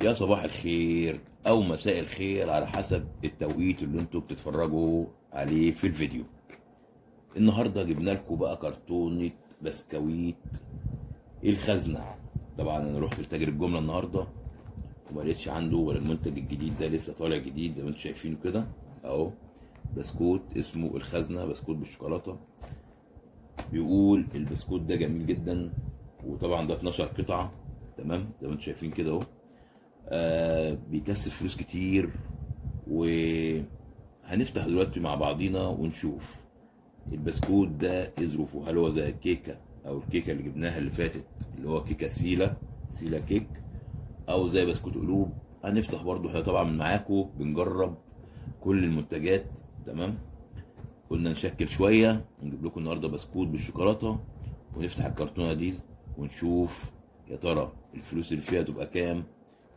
يا صباح الخير او مساء الخير على حسب التوقيت اللي انتوا بتتفرجوا عليه في الفيديو. النهارده جبنا لكم بقى كرتونة بسكويت الخزنة. طبعا انا رحت لتاجر الجملة النهارده وما لقيتش عنده ولا المنتج الجديد ده، لسه طالع جديد زي ما انتوا شايفينه كده اهو. بسكوت اسمه الخزنة، بسكوت بالشوكولاتة. بيقول البسكوت ده جميل جدا، وطبعا ده 12 قطعة تمام زي ما انتوا شايفين كده اهو. بيكسب فلوس كتير، وهنفتح دلوقتي مع بعضينا ونشوف البسكوت ده ايه ظروفه. هل هو زي الكيكه او الكيكه اللي جبناها اللي فاتت اللي هو كيكه سيلا كيك، او زي بسكوت قلوب؟ هنفتح برضو احنا طبعا معاكم بنجرب كل المنتجات تمام. قلنا نشكل شويه ونجيب لكم النهارده بسكوت بالشوكولاته، ونفتح الكرتونه دي ونشوف يا ترى الفلوس اللي فيها تبقى كام.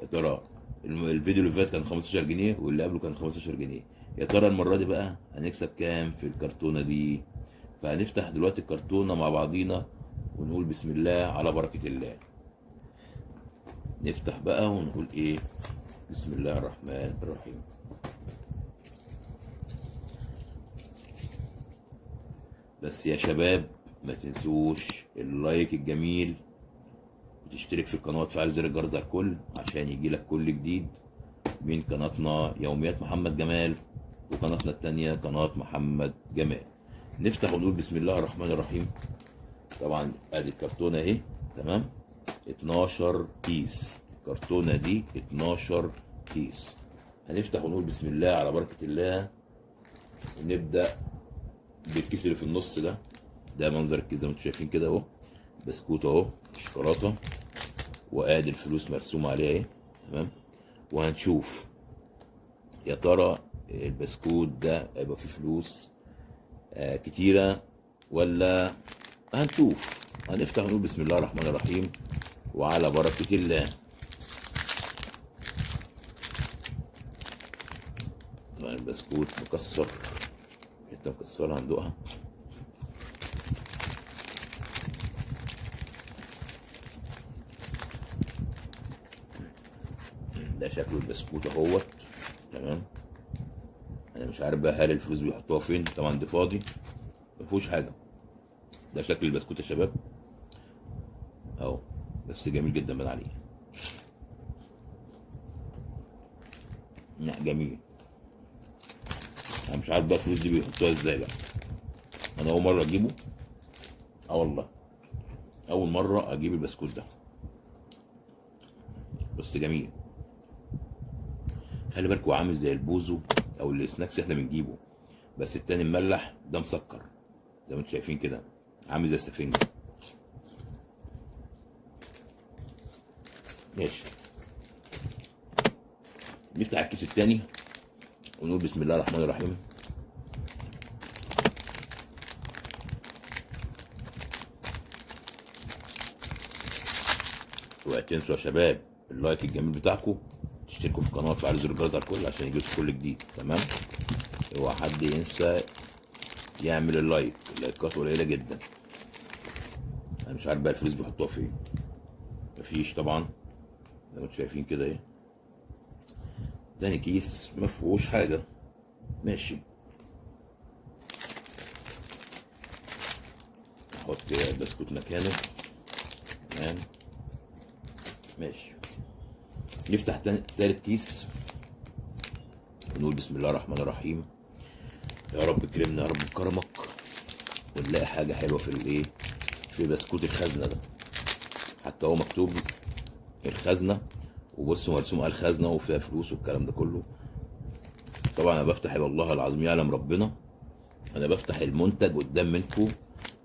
يا ترى الفيديو اللي فات كان 15 جنيه واللي قبله كان 15 جنيه، يا ترى المره دي بقى هنكسب كام في الكرتونه دي؟ فهنفتح دلوقتي الكرتونه مع بعضينا ونقول بسم الله على بركه الله. نفتح بقى ونقول ايه؟ بسم الله الرحمن الرحيم. بس يا شباب ما تنسوش اللايك الجميل، وتشترك في القناه وتفعل زر الجرس على الكل عشان يجيلك كل جديد من قناتنا يوميات محمد جمال، وقناتنا التانية قناة محمد جمال. نفتح ونقول بسم الله الرحمن الرحيم. طبعا ادي الكرتونة اهي تمام، 12 كيس. الكرتونة دي 12 كيس. هنفتح ونقول بسم الله على بركة الله، ونبدأ بالكيس اللي في النص ده منظر الكيس زي ما انتم شايفين كده اهو. بسكوت اهو الشوكولاتة، وادي الفلوس مرسومة عليها اهي تمام. وهنشوف يا ترى البسكوت ده هيبقى فيه فلوس كتيرة ولا. هنشوف. هنفتح ونقول بسم الله الرحمن الرحيم وعلى بركة الله. طبعا البسكوت مكسر، حتة مكسرة هندوقها. ده شكله البسكوت اهوت تمام. انا مش عارف بقى هل الفلوس بيحطوها فين، طبعا ده فاضي مفيهوش حاجه. ده شكل البسكوت يا شباب اهو، بس جميل جدا من عليه. لا جميل. انا مش عارف بقى الفلوس دي بيحطوها ازاي بقى. انا اول مره اجيبه، والله اول مره اجيب البسكوت ده، بس جميل. خلي بالكوا عامل زي البوزو او السناكس احنا بنجيبه، بس التاني مملح ده مسكر زي ما انتم شايفين كده، عامل زي السفنجة. ماشي. نفتح الكيس التاني ونقول بسم الله الرحمن الرحيم. اوعوا تنسوا يا شباب اللايك الجميل بتاعكم، تشتركوا في القناه وتفعلوا زر الجرس على الكل عشان يجيلكوا كل جديد تمام. اوعى حد ينسى يعمل اللايك، اللايكات قليله جدا. انا مش عارف بقى الفلوس بيحطوها فين، مفيش طبعا زي ما انتم شايفين كده اهي. تاني كيس مفيهوش حاجه. ماشي. احط البسكوت مكانه تمام. ماشي. نفتح تالت كيس ونقول بسم الله الرحمن الرحيم. يا رب كرمنا يا رب بكرمك ونلاقي حاجه حلوه في الايه، في بسكوت الخزنه ده. حتى هو مكتوب الخزنه، وبصوا مرسوم على الخزنه وفيها فلوس والكلام ده كله. طبعا انا بفتح والله العظيم يعلم ربنا، انا بفتح المنتج قدام منكم،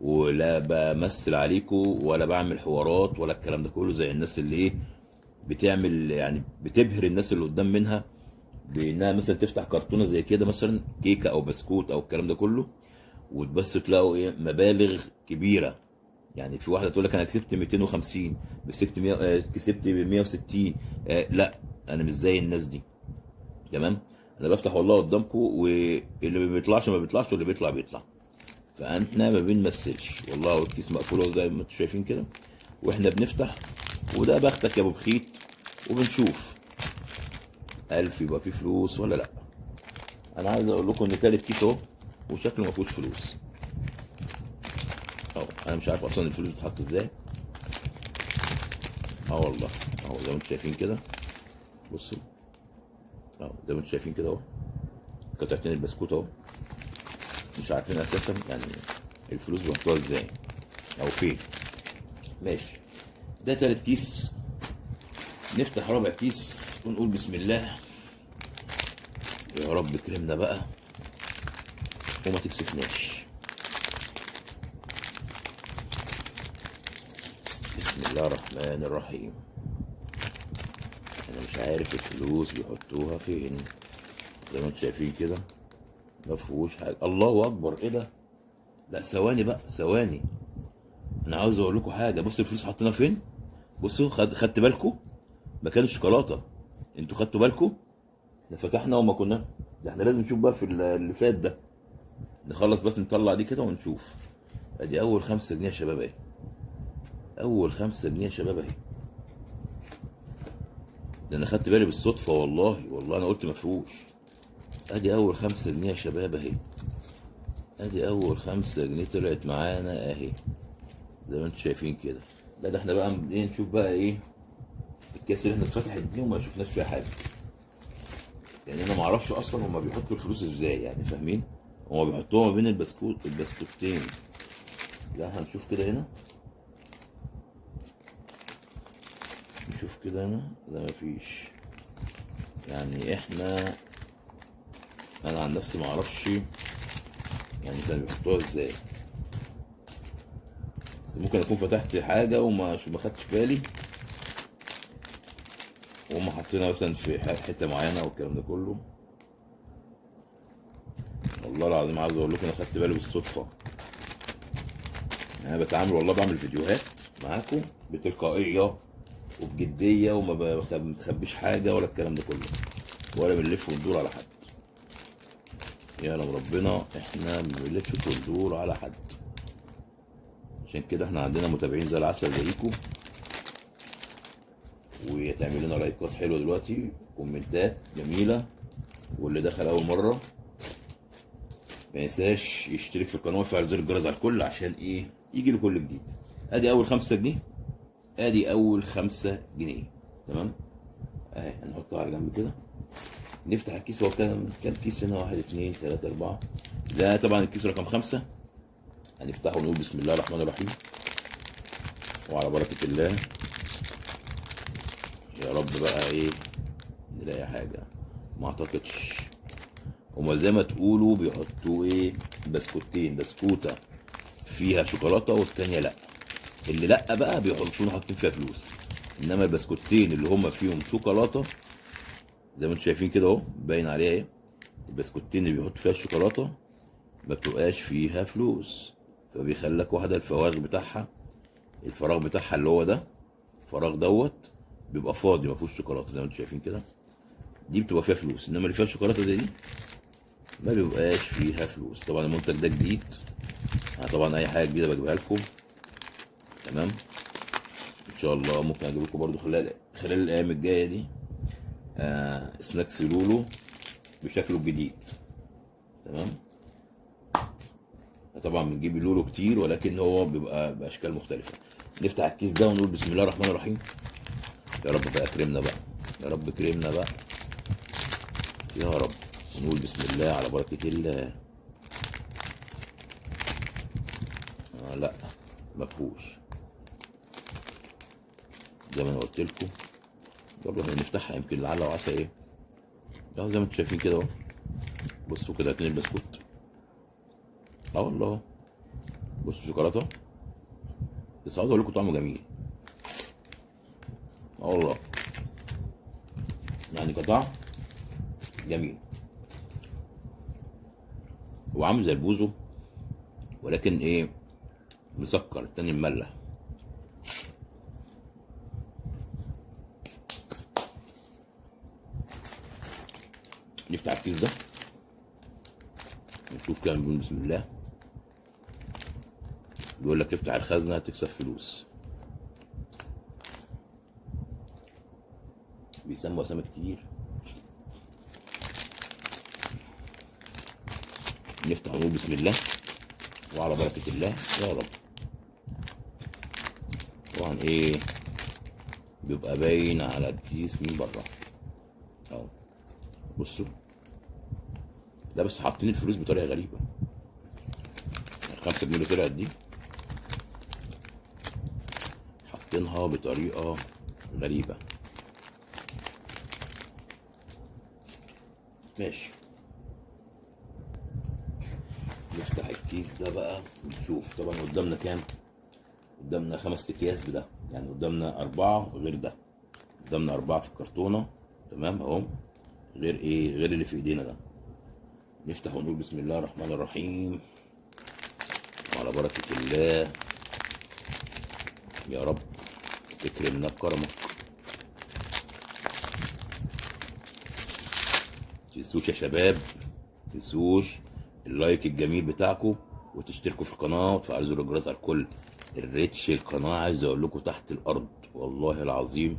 ولا بمثل عليكم ولا بعمل حوارات ولا الكلام ده كله زي الناس اللي ايه بتعمل، يعني بتبهر الناس اللي قدام منها بانها مثلا تفتح كرتونه زي كده مثلا كيكه او بسكوت او الكلام ده كله، وبس تلاقوا ايه مبالغ كبيره. يعني في واحده تقول لك انا كسبت 250، كسبت 100، كسبت 160. لا انا مش زي الناس دي تمام. انا بفتح والله قدامكم، واللي ما بيطلعش ما بيطلعش واللي بيطلع بيطلع. فاحنا ما بنمثلش والله. والكيس مقفول زي ما انتم شايفين كده، واحنا بنفتح. وده بختك يا ابو بخيت، وبنشوف 1000 يبقى فيه فلوس ولا لا؟ انا عايز اقول لكم ان تالت كيس اهو وشكله ما فيهوش فلوس اهو. انا مش عارف اصلا الفلوس بتتحط ازاي. اه والله اهو زي ما انتم شايفين كده. بصوا اهو زي ما انتم شايفين كده اهو، قطعتين البسكوت اهو. مش عارفين اساسا يعني الفلوس بيحطوها ازاي او فين. ماشي، ده تالت كيس. نفتح رابع كيس ونقول بسم الله. يا رب كرمنا بقى وما تكسفناش. بسم الله الرحمن الرحيم. انا مش عارف الفلوس بيحطوها فين. زي ما انتم شايفين كده ما فيهوش حاجه. الله اكبر، ايه ده؟ لا ثواني بقى ثواني، انا عاوز اقول لكم حاجه. بصوا الفلوس حاطينها فين. بصوا خدت بالكم مكان الشوكولاته؟ انتوا خدتوا بالكم؟ احنا فتحنا وما كنا. ده احنا لازم نشوف بقى في اللي فات ده. نخلص بس نطلع دي كده ونشوف. ادي اول 5 جنيه يا شباب اهي. اول 5 جنيه يا شباب اهي. ده انا خدت بالي بالصدفه والله انا قلت ما فيهوش. ادي اول 5 جنيه يا شباب اهي. ادي اول 5 جنيه طلعت معانا اهي زي ما انتم شايفين كده. ده احنا بقى ايه، نشوف بقى ايه الكاس اللي احنا اتفتحت دي وما شفناش فيها حاجه. يعني انا ما اعرفش اصلا هما بيحطوا الفلوس ازاي، يعني فاهمين؟ هما بيحطوها ما بين البسكوتين. لا هنشوف كده هنا. نشوف كده هنا. لا مفيش. يعني انا عن نفسي ما اعرفش يعني كانوا بيحطوها ازاي. بس ممكن اكون فتحت حاجه وما ما خدتش بالي، وهم حاطينها مثلا في حته معينه والكلام ده كله. والله العظيم عاوز اقول لكم انا خدت بالي بالصدفه. انا بتعامل والله بعمل فيديوهات معاكم بتلقائيه وبجديه، وما بخبيش حاجه ولا الكلام ده كله، ولا بنلف وندور على حد. يعلم ربنا احنا ما بنلفش وندور على حد. عشان كده احنا عندنا متابعين زي العسل زيكم، وتعمل لنا لايكات حلوه دلوقتي، كومنتات جميله. واللي دخل اول مره ما ينساش يشترك في القناه ويفعل زر الجرس على الكل عشان ايه يجي له كل جديد. ادي اول 5 جنيه. ادي اول 5 جنيه. تمام. اهي هنحطها على جنب كده. نفتح الكيس. هو كام كيس هنا؟ 1 2 3 4. ده طبعا الكيس رقم 5. هنفتحه ونقول بسم الله الرحمن الرحيم وعلى بركه الله. يا رب بقى ايه نلاقي حاجه. ما اعتقدش. هما زي ما تقولوا بيحطوا ايه، بسكوتين، بسكوته فيها شوكولاته والتانيه لا. اللي لا بقى بيحطوا حاطين فيها فلوس. انما البسكوتين اللي هما فيهم شوكولاته زي ما انتم شايفين كده اهو باين عليها ايه. البسكوتين اللي بيحطوا فيها الشوكولاته ما بتبقاش فيها فلوس، فبيخلي لك واحده الفراغ بتاعها. الفراغ بتاعها اللي هو ده، الفراغ دوت بيبقى فاضي ما فيهوش شوكولاته زي ما انتم شايفين كده. دي بتبقى فيها فلوس، انما اللي فيها شوكولاته زي دي ما بيبقاش فيها فلوس. طبعا المنتج ده جديد. انا طبعا اي حاجه جديده بجيبها لكم. تمام. ان شاء الله ممكن اجيب لكم برضو خلال الايام الجايه دي سناكس لولو بشكله الجديد. تمام. طبعا بنجيب لولو كتير ولكن هو بيبقى باشكال مختلفه. نفتح الكيس ده ونقول بسم الله الرحمن الرحيم. يا رب بقى كرمنا بقى. يا رب كرمنا بقى يا رب. ونقول بسم الله على بركه الله. لا مفهوش. زي ما انا قلت لكم برضه احنا نفتحها يمكن لعل وعسى ايه. اهو زي ما انتم شايفين كده اهو. بصوا كده 2 بسكوت. اه والله. بصوا شوكولاته. بس عاوز اقول لكم طعمه جميل. اه والله. يعني كطعم جميل. هو عامل زي البوزو ولكن ايه مسكر، التاني مملح. نفتح الكيس ده نشوف كده بنقول بسم الله. بيقول لك افتح الخزنه هتكسب فلوس. بيسموا اسامي كتير نفتح ونقول بسم الله وعلى بركه الله يا رب. طبعا ايه بيبقى باين على الكيس من بره اهو. بصوا ده بس حاطين الفلوس بطريقه غريبه. ال5 جنيه اللي طلعت دي حاطينها بطريقه غريبه. ماشي، نفتح الكيس ده بقى ونشوف. طبعا قدامنا كام؟ قدامنا 5 اكياس بده، يعني قدامنا 4 غير ده. قدامنا 4 في الكرتونه تمام اهو، غير ايه؟ غير اللي في ايدينا ده. نفتح ونقول بسم الله الرحمن الرحيم وعلى بركه الله يا رب تكرمنا بكرمك. متنسوش يا شباب، متنسوش اللايك الجميل بتاعكم وتشتركوا في القناه وتفعلوا زر الجرس على الكل. الريتش القناه عايز اقول لكم تحت الارض والله العظيم.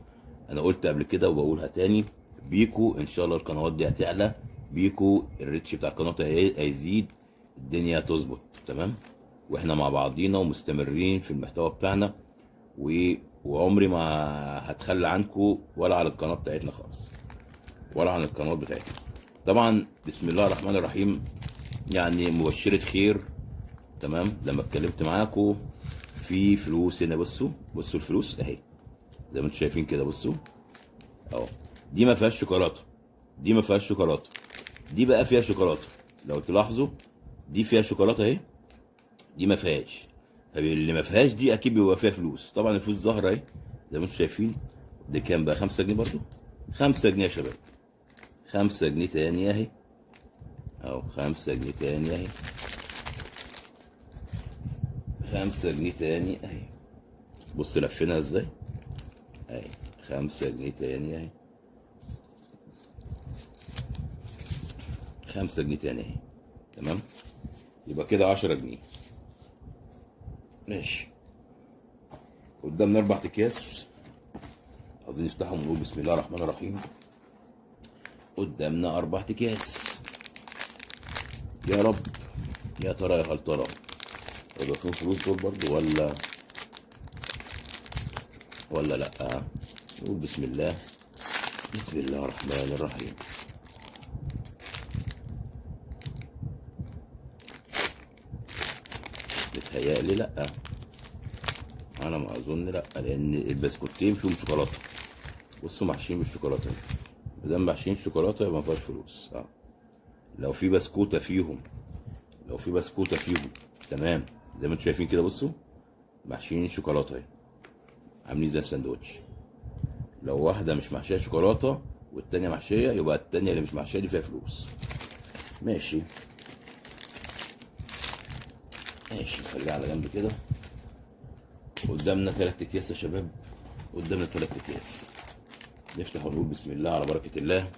انا قلت قبل كده وبقولها تاني، بيكو ان شاء الله القنوات دي هتعلى، بيكو الريتش بتاع القناه هيزيد، الدنيا هتظبط تمام. واحنا مع بعضينا ومستمرين في المحتوى بتاعنا وعمري ما هتخلى عنكم ولا على القناه بتاعتنا خالص ولا عن القناه بتاعتنا. طبعا بسم الله الرحمن الرحيم، يعني مبشره خير تمام. لما اتكلمت معاكم في فلوس هنا، بصوا الفلوس اهي زي ما انتم شايفين كده. بصوا اهو، دي ما فيهاش شوكولاته، دي ما فيهاش شوكولاته، دي بقى فيها شوكولاته. لو تلاحظوا دي فيها شوكولاته اهي، دي ما فيهاش. فاللي ما فيهاش دي اكيد بيبقى فيها فلوس. طبعا الفلوس ظاهره اهي زي ما انتم شايفين. دي كام بقى؟ 5 جنيه برضو، 5 جنيه يا شباب، 5 جنيه تاني اهي اهو، 5 جنيه تاني اهي، 5 جنيه تاني اهي. بص لفينها ازاي اهي، 5 جنيه تاني اهي، 5 جنيه تاني اهي تمام. يبقى كده 10 جنيه. ماشي، قدامنا 4 اكياس عاوزين نفتحهم ونقول بسم الله الرحمن الرحيم. قدامنا 4 اكياس يا رب. يا ترى يا هل ترى يبقى فيهم فلوس دول برضو ولا لا؟ نقول بسم الله، بسم الله الرحمن الرحيم. متهيألي لا، انا ما اظن لا، لان البسكوتين فيهم شوكولاته. بصوا محشيين بالشوكولاته، ما دام محشيين شوكولاته يبقى ما فيهاش فلوس. لو في بسكوته فيهم، تمام زي ما انتم شايفين كده. بصوا محشيين شوكولاته اهي، عاملين زي الساندوتش. لو واحده مش محشيه شوكولاته والتانيه محشيه، يبقى التانيه اللي مش محشيه دي فيها فلوس. ماشي نخليها على جنب كده. قدامنا 3 اكياس يا شباب، قدامنا 3 اكياس. نفتح ونقول بسم الله على بركه الله،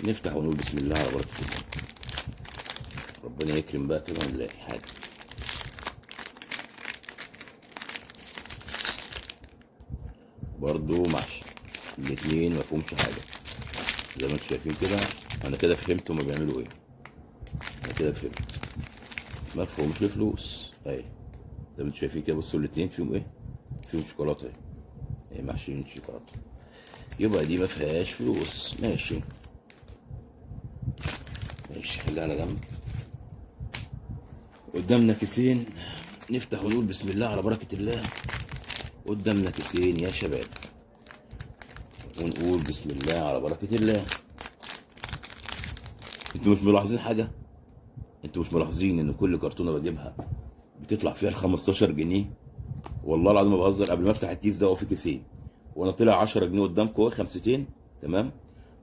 نفتح ونقول بسم الله على بركه الله. ربنا يكرم بقى كده ونلاقي حاجه. برضو محشي، الاتنين مفهومش حاجه زي ما انتم شايفين كده. انا كده فهمت هما بيعملوا ايه، انا كده فهمت. مفهومش فلوس اهي زي ما انتم شايفين كده. بصوا الاتنين فيهم ايه؟ فيهم شوكولاته اهي، محشيين شوكولاته، يبقى دي ما فيهاش فلوس. ماشي خليها على جنب. قدامنا كيسين، نفتح ونقول بسم الله على بركه الله. قدامنا كيسين يا شباب ونقول بسم الله على بركه الله. انتوا مش ملاحظين حاجه؟ انتوا مش ملاحظين ان كل كرتونه بجيبها بتطلع فيها ال 15 جنيه؟ والله العظيم ما بهزر. قبل ما افتح الكيس ده هو في كيسين وانا طلع 10 جنيه قدامكم اهو، 5 تمام.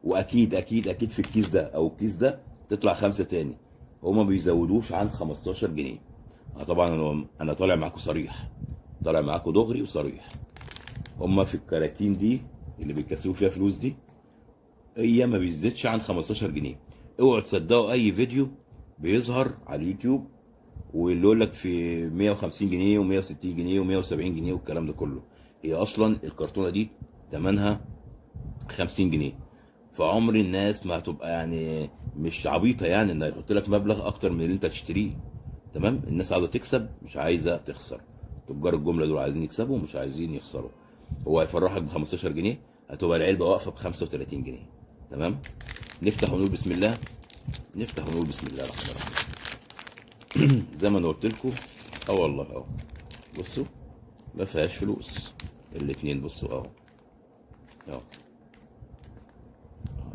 واكيد اكيد اكيد في الكيس ده او الكيس ده تطلع 5 تاني. هما ما بيزودوش عن 15 جنيه. طبعا انا طالع معاكم صريح، طالع معاكم دغري وصريح. هما في الكراتين دي اللي بيكسبوا فيها فلوس دي هي ما بيزيدش عن 15 جنيه. اوعوا تصدقوا اي فيديو بيظهر على اليوتيوب واللي يقول لك في 150 جنيه و160 جنيه و170 جنيه والكلام ده كله. هي اصلا الكرتونه دي ثمنها 50 جنيه. فعمر الناس ما هتبقى يعني مش عبيطه يعني ان يحط لك مبلغ اكتر من اللي انت تشتريه. تمام، الناس عايزه تكسب مش عايزه تخسر. تجار الجمله دول عايزين يكسبوا مش عايزين يخسروا. هو هيفرحك ب 15 جنيه، هتبقى العلبه واقفه ب 35 جنيه. تمام، نفتح ونقول بسم الله. نفتح ونقول بسم الله الرحمن الرحيم. زي ما انا قلت لكم، والله اهو، بصوا ما فيهاش فلوس الاتنين. بصوا اهو اهو،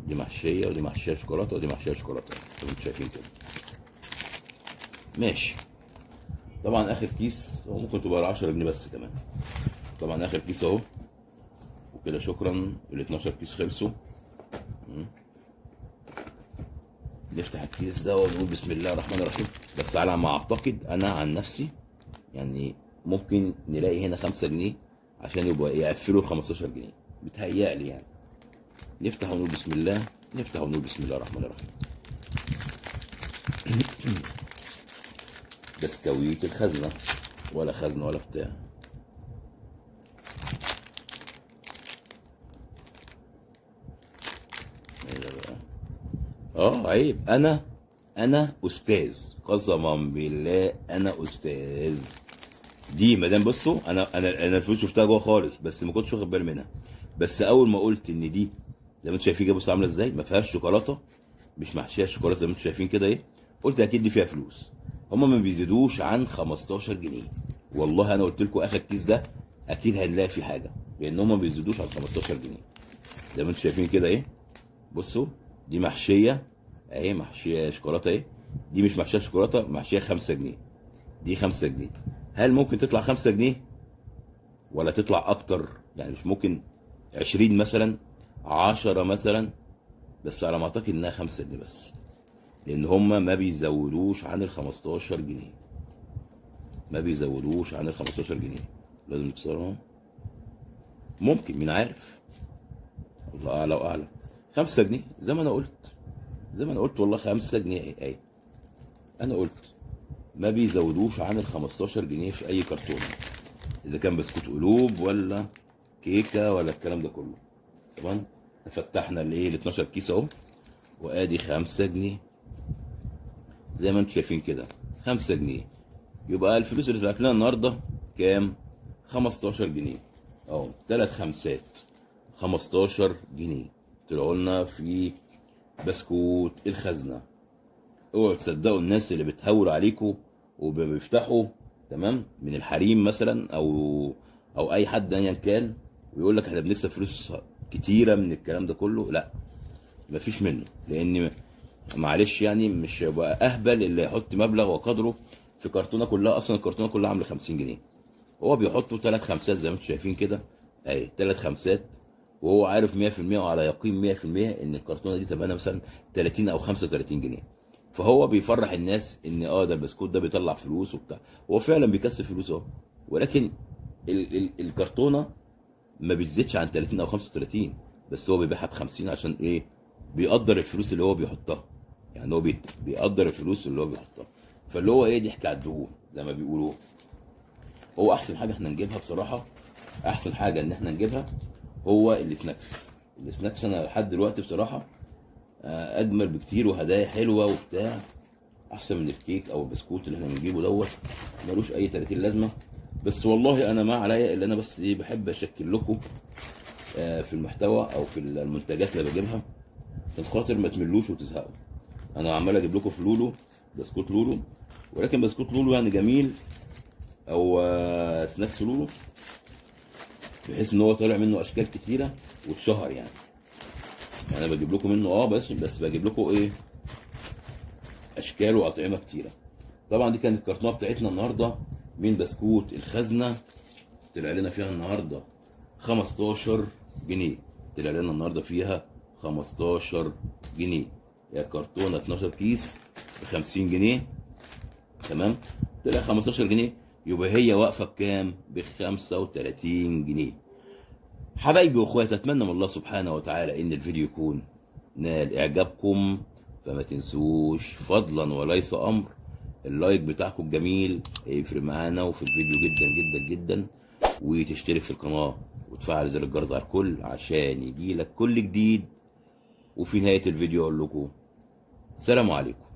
دي محشيه ودي محشيه شوكولاته ودي محشيه شوكولاته زي ما انتم شايفين كده. ماشي. طبعا اخر كيس هو ممكن تبقى 10 جنيه بس كمان. طبعا اخر كيس اهو وكده. شكرا، ال 12 كيس خلصوا. نفتح الكيس ده ونقول بسم الله الرحمن الرحيم. بس على ما اعتقد انا عن نفسي يعني ممكن نلاقي هنا 5 جنيه عشان يبقى يقفلوا ال 15 جنيه، بتهيألي يعني. نفتح ونقول بسم الله. نفتح ونقول بسم الله الرحمن الرحيم. بسكويت الخزنه، ولا خزنه ولا بتاع. عيب. انا استاذ، قسما بالله انا استاذ. دي مدام بصوا، انا الفلوس شفتها جوه خالص بس ما كنتش واخد بالي منها. بس اول ما قلت ان دي زي ما انتم شايفين كده، بصوا عامله ازاي، ما فيهاش شوكولاته، مش محشيه شوكولاته زي ما انتم شايفين كده ايه، قلت اكيد دي فيها فلوس. هما ما بيزيدوش عن 15 جنيه. والله انا قلت لكم اخر كيس ده اكيد هنلاقي فيه حاجه، لان هما ما بيزيدوش عن 15 جنيه زي ما انتم شايفين كده ايه. بصوا دي محشيه اهي، محشيه شوكولاته اهي. دي مش محشيه شوكولاته، محشيه 5 جنيه. دي 5 جنيه. هل ممكن تطلع 5 جنيه ولا تطلع اكتر؟ يعني مش ممكن 20 مثلا، 10 مثلا؟ بس على ما اعتقد انها 5 جنيه بس، لان هما ما بيزودوش عن ال 15 جنيه. ما بيزودوش عن ال 15 جنيه. لازم نكسرهم. ممكن، مين عارف، الله اعلى واعلم. 5 جنيه زي ما انا قلت، زي ما انا قلت والله 5 جنيه اهي. انا قلت ما بيزودوش عن ال 15 جنيه في اي كرتونه، اذا كان بسكوت قلوب ولا كيكه ولا الكلام ده كله. طبعا فتحنا الايه ال 12 كيس اهو، وادي 5 جنيه زي ما انتم شايفين كده. 5 جنيه يبقى الفلوس اللي طلعت لنا النهارده كام؟ 15 جنيه اهو. 3 خمسات 15 جنيه طلعوا لنا في بسكوت الخزنه. اوعوا تصدقوا الناس اللي بتهول عليكم وبيفتحوا تمام من الحريم مثلا او اي حد ايا كان، ويقول لك احنا بنكسب فلوس كتيره من الكلام ده كله. لا، مفيش منه. لان معلش يعني مش هيبقى اهبل اللي يحط مبلغ وقدره في كرتونه كلها. اصلا الكرتونه كلها عامله 50 جنيه، هو بيحطوا 3 خمسات زي ما انتم شايفين كده اهي. 3 خمسات وهو عارف 100% وعلى يقين 100% ان الكرتونه دي تبقى مثلا 30 او 35 جنيه. فهو بيفرح الناس ان ده البسكوت ده بيطلع فلوس وبتاع. هو فعلا بيكسب فلوس اهو، ولكن الكرتونه ما بتزيدش عن 30 او 35، بس هو بيبيعها ب 50 عشان ايه؟ بيقدر الفلوس اللي هو بيحطها. يعني هو بيقدر الفلوس اللي هو بيحطها. فاللي هو ايه، ضحك على الدهون زي ما بيقولوا. هو احسن حاجه احنا نجيبها بصراحه، احسن حاجه ان احنا نجيبها هو السناكس. السناكس انا لحد دلوقتي بصراحه اجمل بكتير، وهدايا حلوه وبتاع، احسن من الكيك او البسكوت اللي احنا بنجيبه دوت، ملوش اي 30 لازمه. بس والله انا ما عليا الا انا بس ايه، بحب اشكل لكم في المحتوى او في المنتجات اللي بجيبها عشان خاطر ما تملوش وتزهقوا. انا عمال اجيب لكم في لولو بسكوت لولو، ولكن بسكوت لولو يعني جميل، او سناكس لولو، بحيث ان هو طالع منه اشكال كتيره واتشهر يعني. انا بجيب لكم منه بس بجيب لكم ايه، اشكال واطعمه كتيره. طبعا دي كانت الكرتونه بتاعتنا النهارده من بسكوت الخزنه. طلع لنا فيها النهارده 15 جنيه. طلع لنا النهارده فيها 15 جنيه. يا كرتونه 12 كيس ب 50 جنيه. تمام، طلع 15 جنيه، يبقى هي واقفه بكام؟ ب 35 جنيه. حبايبي واخواتي، اتمنى من الله سبحانه وتعالى ان الفيديو يكون نال اعجابكم. فما تنسوش فضلا وليس امر اللايك بتاعكم الجميل هيفرق معانا وفي الفيديو جدا جدا جدا. وتشترك في القناه وتفعل زر الجرس على الكل عشان يجيلك كل جديد وفي نهاية الفيديو أقول لكم السلام عليكم.